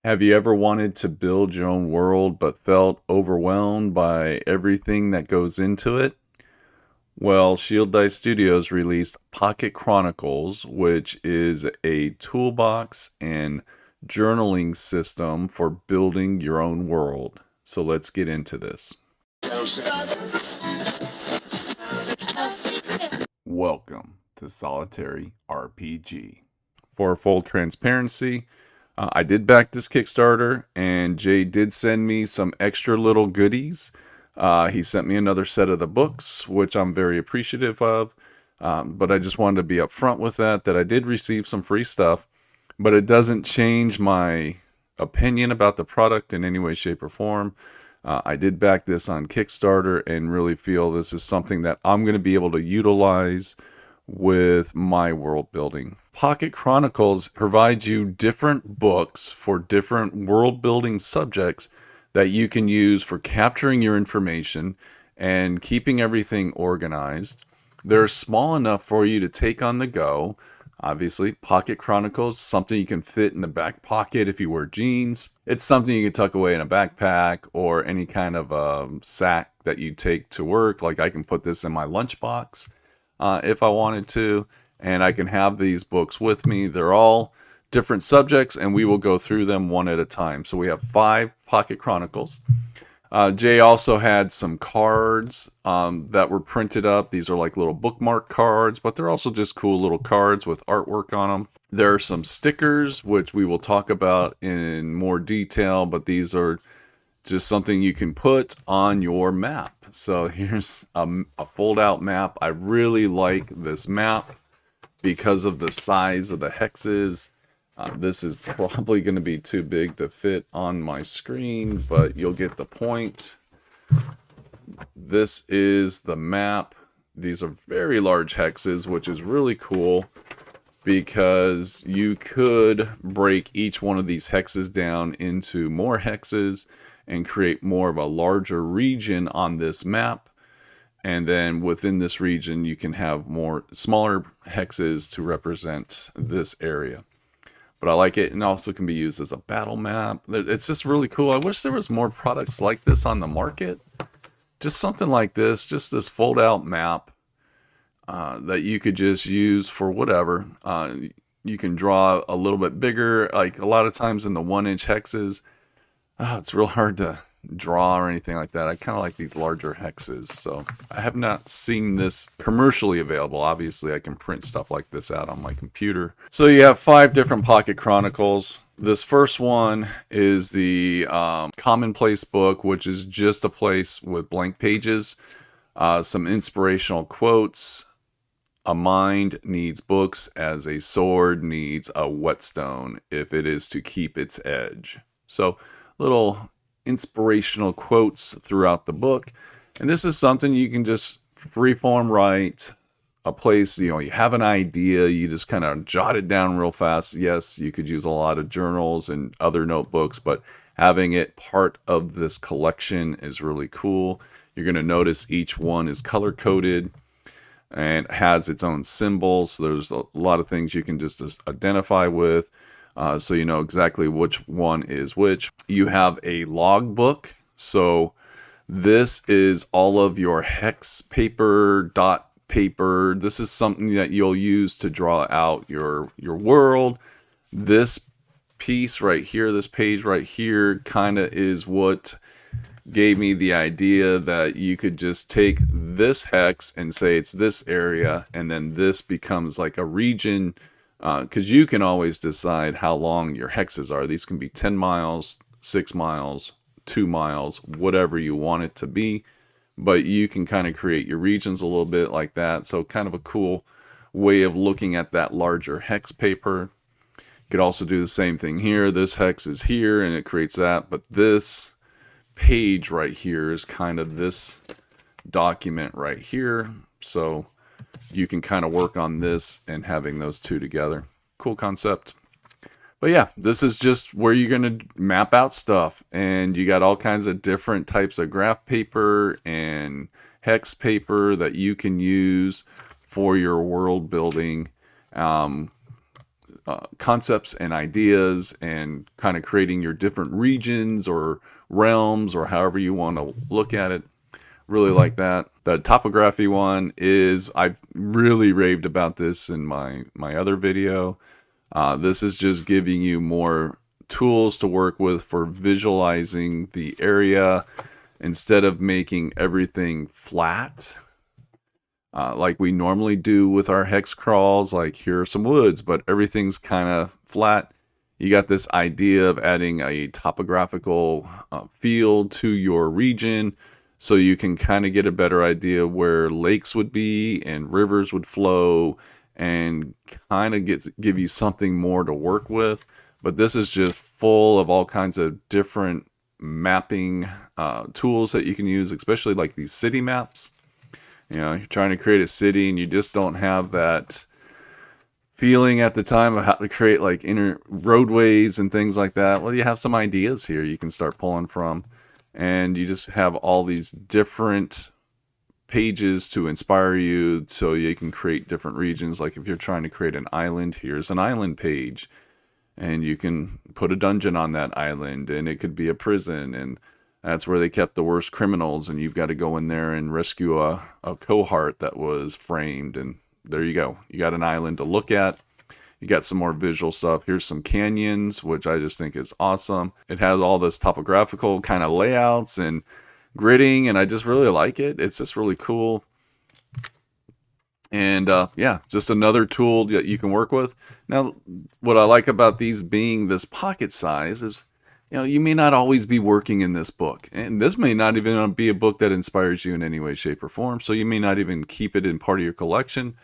Have you ever wanted to build your own world but felt overwhelmed by everything that goes into it? Well, Shieldice Studios released Pocket Chronicles, which is a toolbox and journaling system for building your own world. So let's get into this. Welcome to Solitary RPG. For full transparency, I did back this Kickstarter, and Jay did send me some extra little goodies. He sent me another set of the books, which I'm very appreciative of. But I just wanted to be upfront with that I did receive some free stuff, but it doesn't change my opinion about the product in any way, shape, or form. I did back this on Kickstarter and really feel this is something that I'm going to be able to utilize with my world building. Pocket Chronicles provides you different books for different world building subjects that you can use for capturing your information and keeping everything organized. They're small enough for you to take on the go. Obviously, Pocket Chronicles, something you can fit in the back pocket if you wear jeans. It's something you can tuck away in a backpack or any kind of sack that you take to work. Like I can put this in my lunchbox if I wanted to, and I can have these books with me. They're all different subjects, and we will go through them one at a time. So we have 5 Pocket Chronicles. Jay also had some cards that were printed up. These are like little bookmark cards, but they're also just cool little cards with artwork on them. There are some stickers, which we will talk about in more detail, but these are just something you can put on your map. So here's a fold-out map. I really like this map because of the size of the hexes. This is probably going to be too big to fit on my screen, but you'll get the point. This is the map. These are very large hexes, which is really cool because you could break each one of these hexes down into more hexes and create more of a larger region on this map. And then within this region, you can have more smaller hexes to represent this area. But I like it, and also can be used as a battle map. It's just really cool. I wish there was more products like this on the market. Just something like this, just this fold-out map that you could just use for whatever. You can draw a little bit bigger. Like a lot of times in the 1-inch hexes, it's real hard to draw or anything like that. I kind of like these larger hexes. So I have not seen this commercially available. Obviously, I can print stuff like this out on my computer. So you have 5 different Pocket Chronicles. This first one is the Commonplace book, which is just a place with blank pages, some inspirational quotes. A mind needs books as a sword needs a whetstone if it is to keep its edge. So little inspirational quotes throughout the book. And this is something you can just freeform write. A place, you have an idea, you just kind of jot it down real fast. Yes, you could use a lot of journals and other notebooks, but having it part of this collection is really cool. You're going to notice each one is color coded and has its own symbols. So there's a lot of things you can just identify with. So you know exactly which one is which. You have a logbook. So this is all of your hex paper, dot paper. This is something that you'll use to draw out your world. This piece right here, this page right here, kind of is what gave me the idea that you could just take this hex and say it's this area, and then this becomes like a region. Because you can always decide how long your hexes are. These can be 10 miles, 6 miles, 2 miles, whatever you want it to be. But you can kind of create your regions a little bit like that. So kind of a cool way of looking at that larger hex paper. You could also do the same thing here. This hex is here and it creates that. But this page right here is kind of this document right here. So you can kind of work on this and having those two together. Cool concept. But yeah, this is just where you're going to map out stuff. And you got all kinds of different types of graph paper and hex paper that you can use for your world building. concepts and ideas, and kind of creating your different regions or realms, or however you want to look at it. Really like that. The topography one is, I've really raved about this in my other video. This is just giving you more tools to work with for visualizing the area instead of making everything flat. Like we normally do with our hex crawls, like here are some woods, but everything's kind of flat. You got this idea of adding a topographical feel to your region, so you can kind of get a better idea where lakes would be and rivers would flow, and kind of give you something more to work with. But this is just full of all kinds of different mapping tools that you can use, especially like these city maps. You're trying to create a city and you just don't have that feeling at the time of how to create like inner roadways and things like that. Well, you have some ideas here you can start pulling from, and you just have all these different pages to inspire you so you can create different regions. Like if you're trying to create an island, here's an island page, and you can put a dungeon on that island, and it could be a prison, and that's where they kept the worst criminals, and you've got to go in there and rescue a cohort that was framed, and there you go. You got an island to look at. You got some more visual stuff. Here's some canyons, which I just think is awesome. It has all this topographical kind of layouts and gridding, and I just really like it. It's just really cool. And yeah, just another tool that you can work with. Now, what I like about these being this pocket size is, you may not always be working in this book. And this may not even be a book that inspires you in any way, shape, or form. So you may not even keep it in part of your collection.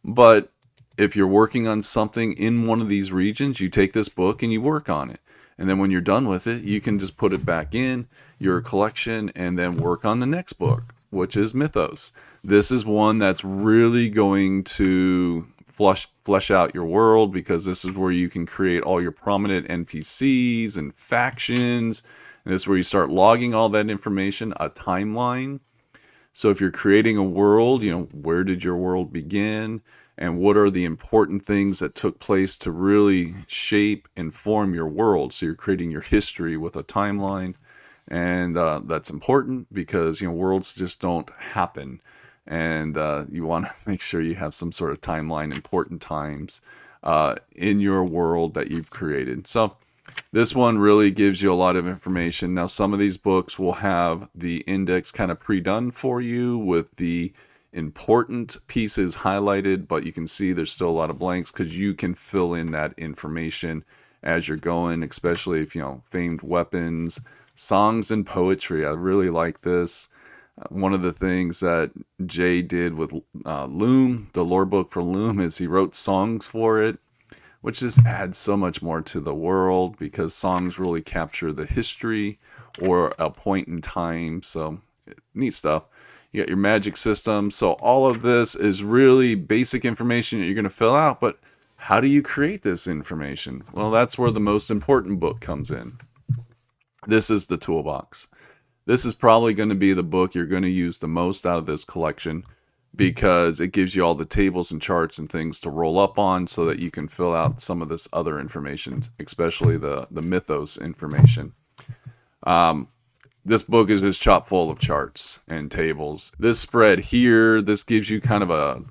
But if you're working on something in one of these regions, you take this book and you work on it. And then when you're done with it, you can just put it back in your collection and then work on the next book, which is Mythos. This is one that's really going to flesh out your world, because this is where you can create all your prominent NPCs and factions. And this is where you start logging all that information, a timeline. So if you're creating a world, where did your world begin? And what are the important things that took place to really shape and form your world? So you're creating your history with a timeline. And that's important because, worlds just don't happen. And you want to make sure you have some sort of timeline, important times in your world that you've created. So this one really gives you a lot of information. Now, some of these books will have the index kind of pre-done for you with the important pieces highlighted, but you can see there's still a lot of blanks because you can fill in that information as you're going, especially if, famed weapons, songs, and poetry. I really like this. One of the things that Jay did with Loom, the lore book for Loom, is he wrote songs for it, which just adds so much more to the world, because songs really capture the history or a point in time. So neat stuff. You got your magic system. So all of this is really basic information that you're going to fill out, but how do you create this information? Well, that's where the most important book comes in. This is the toolbox. This is probably going to be the book you're going to use the most out of this collection, because it gives you all the tables and charts and things to roll up on so that you can fill out some of this other information, especially the mythos information. This book is just chock full of charts and tables. This spread here, this gives you kind of a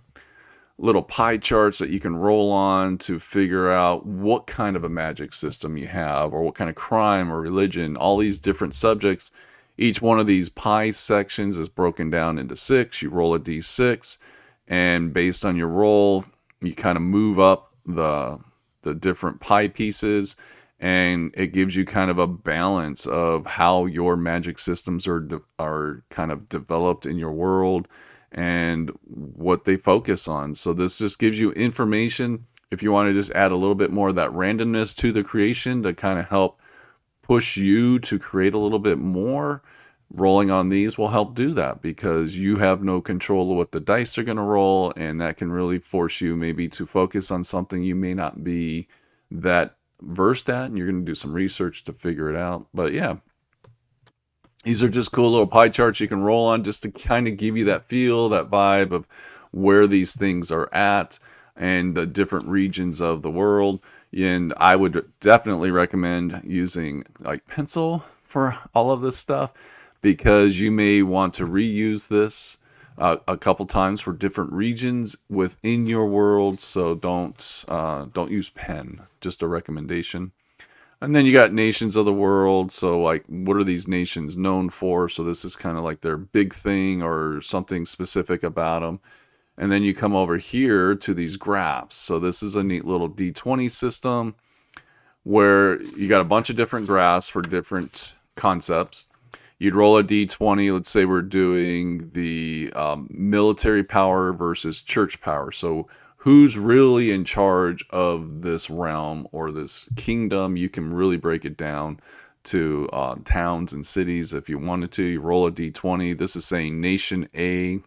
little pie charts that you can roll on to figure out what kind of a magic system you have, or what kind of crime or religion, all these different subjects. Each one of these pie sections is broken down into 6. You roll a d6, and based on your roll, you kind of move up the different pie pieces, and it gives you kind of a balance of how your magic systems are kind of developed in your world and what they focus on. So this just gives you information if you want to just add a little bit more of that randomness to the creation to kind of help push you to create a little bit more. Rolling on these will help do that, because you have no control of what the dice are going to roll, and that can really force you maybe to focus on something you may not be that versed at, and you're going to do some research to figure it out. But yeah, these are just cool little pie charts you can roll on just to kind of give you that feel, that vibe of where these things are at. and the different regions of the world. And I would definitely recommend using like pencil for all of this stuff, because you may want to reuse this a couple times for different regions within your world. So don't use pen. Just a recommendation. And then you got nations of the world. So like, what are these nations known for? So this is kind of like their big thing or something specific about them. And then you come over here to these graphs. So this is a neat little D20 system where you got a bunch of different graphs for different concepts. You'd roll a D20. Let's say we're doing the military power versus church power. So who's really in charge of this realm or this kingdom? You can really break it down to towns and cities if you wanted to. You roll a D20. This is saying nation A.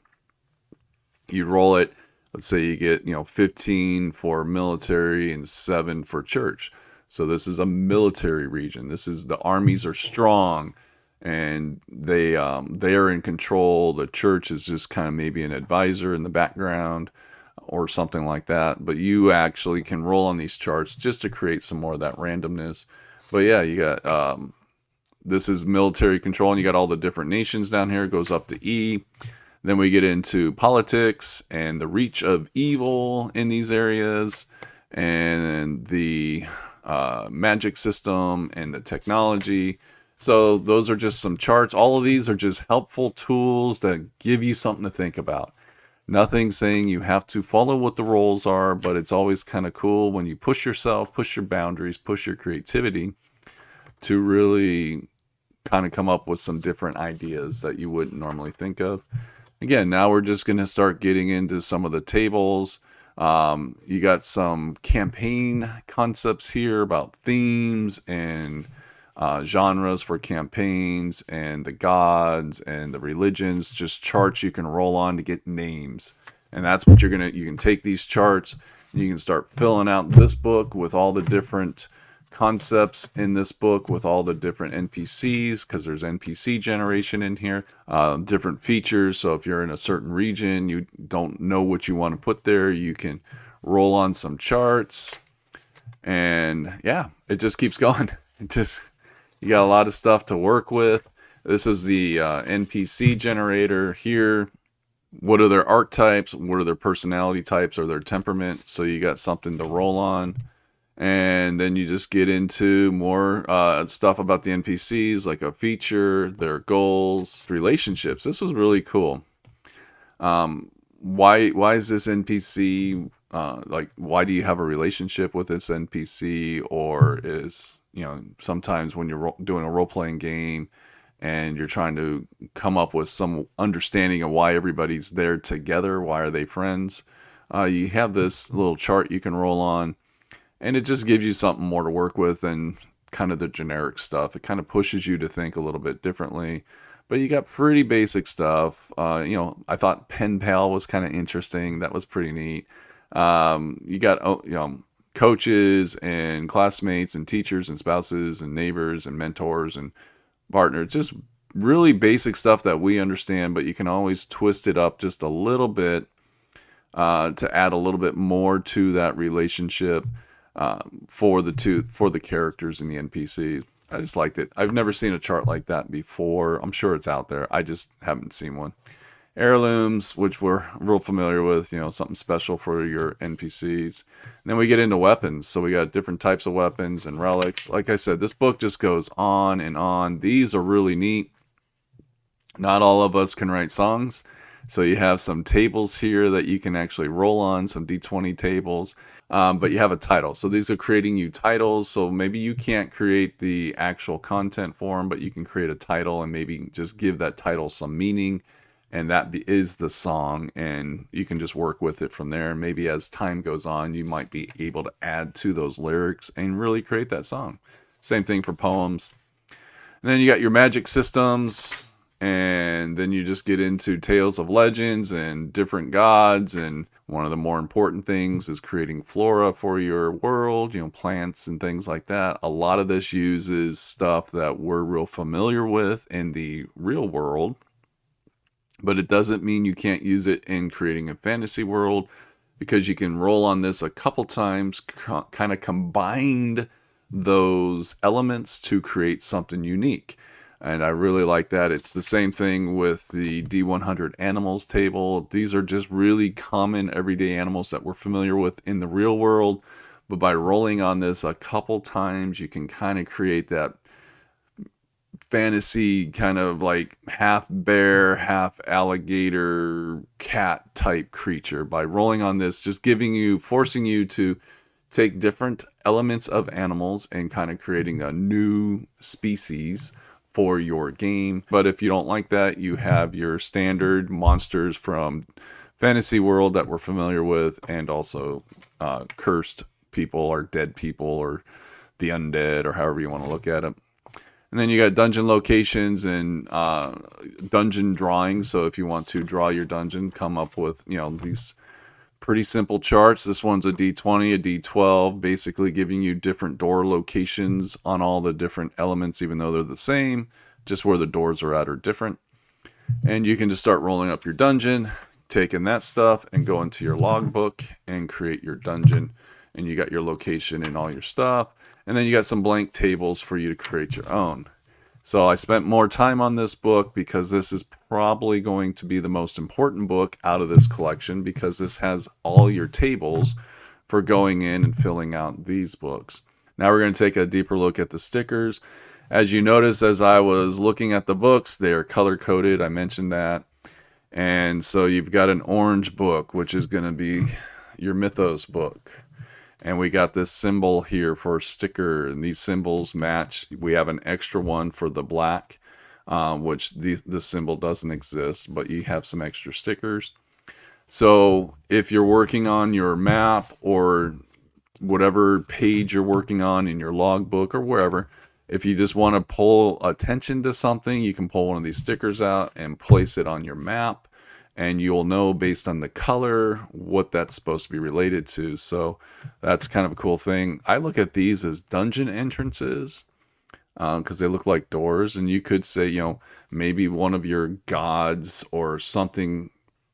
You roll it. Let's say you get 15 for military and 7 for church. So this is a military region. This is the armies are strong, and they are in control. The church is just kind of maybe an advisor in the background or something like that. But you actually can roll on these charts just to create some more of that randomness. But yeah, you got this is military control, and you got all the different nations down here. It goes up to E. Then we get into politics and the reach of evil in these areas, and the magic system and the technology. So those are just some charts. All of these are just helpful tools that give you something to think about. Nothing saying you have to follow what the roles are, but it's always kind of cool when you push yourself, push your boundaries, push your creativity to really kind of come up with some different ideas that you wouldn't normally think of. Again, now we're just going to start getting into some of the tables. You got some campaign concepts here about themes and genres for campaigns, and the gods and the religions, just charts you can roll on to get names. And that's what you can take these charts and you can start filling out this book with all the different concepts in this book, with all the different NPCs, because there's NPC generation in here, different features. So if you're in a certain region, you don't know what you want to put there, you can roll on some charts, and yeah, it just keeps going. You got a lot of stuff to work with. This is the NPC generator here. What are their archetypes? What are their personality types or their temperament? So you got something to roll on. And then you just get into more stuff about the NPCs, like a feature, their goals, relationships. This was really cool. Why is this NPC like? Why do you have a relationship with this NPC? Or is sometimes when you're doing a role playing game and you're trying to come up with some understanding of why everybody's there together, why are they friends? You have this little chart you can roll on. And it just gives you something more to work with than kind of the generic stuff. It kind of pushes you to think a little bit differently. But you got pretty basic stuff. I thought Pen Pal was kind of interesting. That was pretty neat. You got coaches and classmates and teachers and spouses and neighbors and mentors and partners. Just really basic stuff that we understand, but you can always twist it up just a little bit to add a little bit more to that relationship. For the characters and the NPCs. I just liked it. I've never seen a chart like that before. I'm sure it's out there. I just haven't seen one. Heirlooms, which we're real familiar with, something special for your NPCs. And then we get into weapons. So we got different types of weapons and relics. Like I said, this book just goes on and on. These are really neat. Not all of us can write songs. So you have some tables here that you can actually roll on, some D20 tables, but you have a title. So these are creating you titles. So maybe you can't create the actual content for them, but you can create a title and maybe just give that title some meaning. And that is the song, and you can just work with it from there. Maybe as time goes on, you might be able to add to those lyrics and really create that song. Same thing for poems. And then you got your magic systems. And then you just get into tales of legends and different gods. And one of the more important things is creating flora for your world, plants and things like that. A lot of this uses stuff that we're real familiar with in the real world, but it doesn't mean you can't use it in creating a fantasy world. because you can roll on this a couple times, kind of combined those elements to create something unique. And I really like that. It's the same thing with the D100 animals table. These are just really common everyday animals that we're familiar with in the real world. But by rolling on this a couple times, you can kind of create that fantasy kind of like half bear, half alligator, cat type creature by rolling on this, just forcing you to take different elements of animals and kind of creating a new species for your game. But if you don't like that, you have your standard monsters from fantasy world that we're familiar with, and also cursed people or dead people or the undead, or however you want to look at it. And then you got dungeon locations and dungeon drawings. So if you want to draw your dungeon, come up with, these pretty simple charts. This one's a D20, a D12, basically giving you different door locations on all the different elements, even though they're the same, just where the doors are at are different. And you can just start rolling up your dungeon, taking that stuff and go into your logbook and create your dungeon. And you got your location and all your stuff. And then you got some blank tables for you to create your own. So I spent more time on this book because this is probably going to be the most important book out of this collection, because this has all your tables for going in and filling out these books. Now we're going to take a deeper look at the stickers. As you notice, as I was looking at the books, they are color coded. I mentioned that. And so you've got an orange book, which is going to be your Mythos book. And we got this symbol here for a sticker, and these symbols match. We have an extra one for the black, which the symbol doesn't exist, but you have some extra stickers. So if you're working on your map or whatever page you're working on in your logbook or wherever, if you just want to pull attention to something, you can pull one of these stickers out and place it on your map. And you'll know based on the color what that's supposed to be related to. So that's kind of a cool thing. I look at these as dungeon entrances because they look like doors. And you could say, maybe one of your gods or something,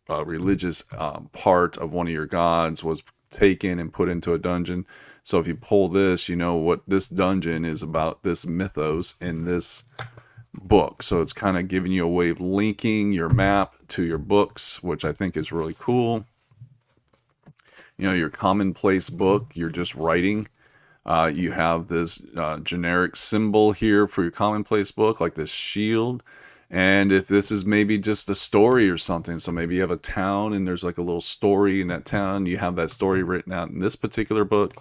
religious part of one of your gods was taken and put into a dungeon. So if you pull this, you know what this dungeon is about, this mythos in this book. So it's kind of giving you a way of linking your map to your books, which I think is really cool. Your commonplace book, you're just writing. You have this generic symbol here for your commonplace book, like this shield. And if this is maybe just a story or something, so maybe you have a town and there's like a little story in that town, you have that story written out in this particular book,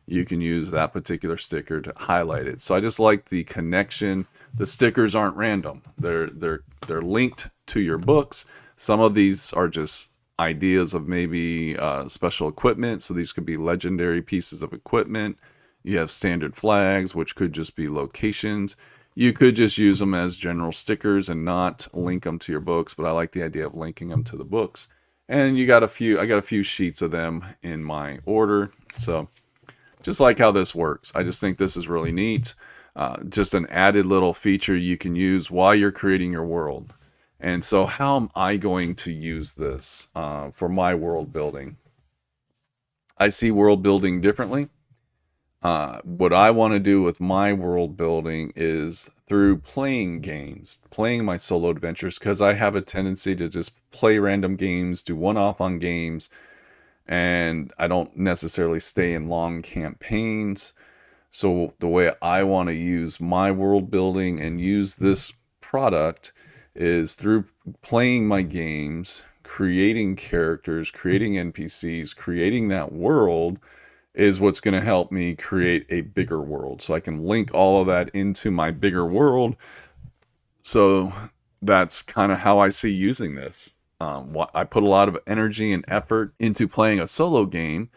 you can use that particular sticker to highlight it. So I just like the connection. The stickers aren't random. They're linked to your books. Some of these are just ideas of maybe special equipment. So these could be legendary pieces of equipment. You have standard flags, which could just be locations. You could just use them as general stickers and not link them to your books, but I like the idea of linking them to the books. And I got a few sheets of them in my order. So just like how this works. I just think this is really neat. Just an added little feature you can use while you're creating your world. And so how am I going to use this for my world building? I see world building differently. What I want to do with my world building is through playing games, playing my solo adventures, because I have a tendency to just play random games, do one-off on games, and I don't necessarily stay in long campaigns. So the way I want to use my world building and use this product is through playing my games, creating characters, creating NPCs, creating that world is what's going to help me create a bigger world. So I can link all of that into my bigger world. So that's kind of how I see using this. I put a lot of energy and effort into playing a solo game.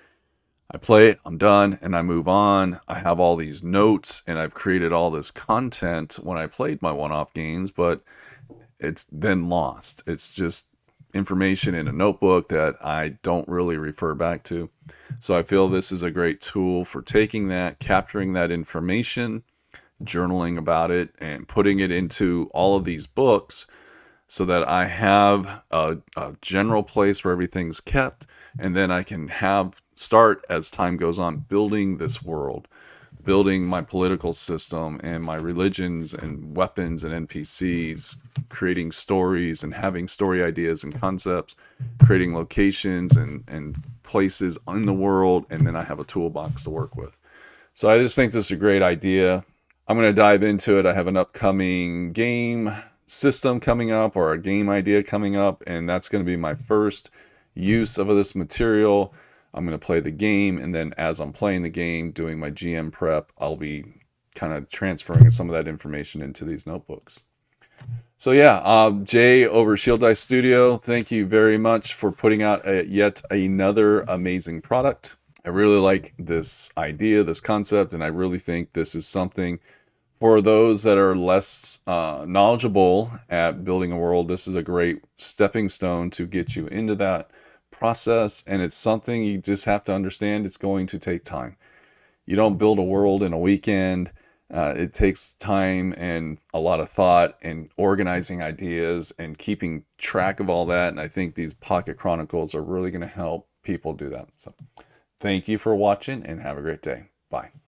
I play it, I'm done, and I move on. I have all these notes, and I've created all this content when I played my one-off games, but it's then lost. It's just information in a notebook that I don't really refer back to. So I feel this is a great tool for taking that, capturing that information, journaling about it, and putting it into all of these books so that I have a general place where everything's kept. and then I can start as time goes on building this world, building my political system and my religions and weapons and NPCs, creating stories and having story ideas and concepts, creating locations and places in the world, and then I have a toolbox to work with. So I just think this is a great idea. I'm going to dive into it. I have an upcoming game system coming up, or a game idea coming up, and that's going to be my first use of this material. I'm going to play the game, and then as I'm playing the game, doing my GM prep, I'll be kind of transferring some of that information into these notebooks. So yeah, Jay over Shieldice Studio, thank you very much for putting out yet another amazing product. I really like this idea, this concept, and I really think this is something for those that are less knowledgeable at building a world. This is a great stepping stone to get you into that process, and it's something you just have to understand. It's going to take time. You don't build a world in a weekend. It takes time and a lot of thought and organizing ideas and keeping track of all that. And I think these Pocket Chronicles are really going to help people do that. So thank you for watching and have a great day. Bye.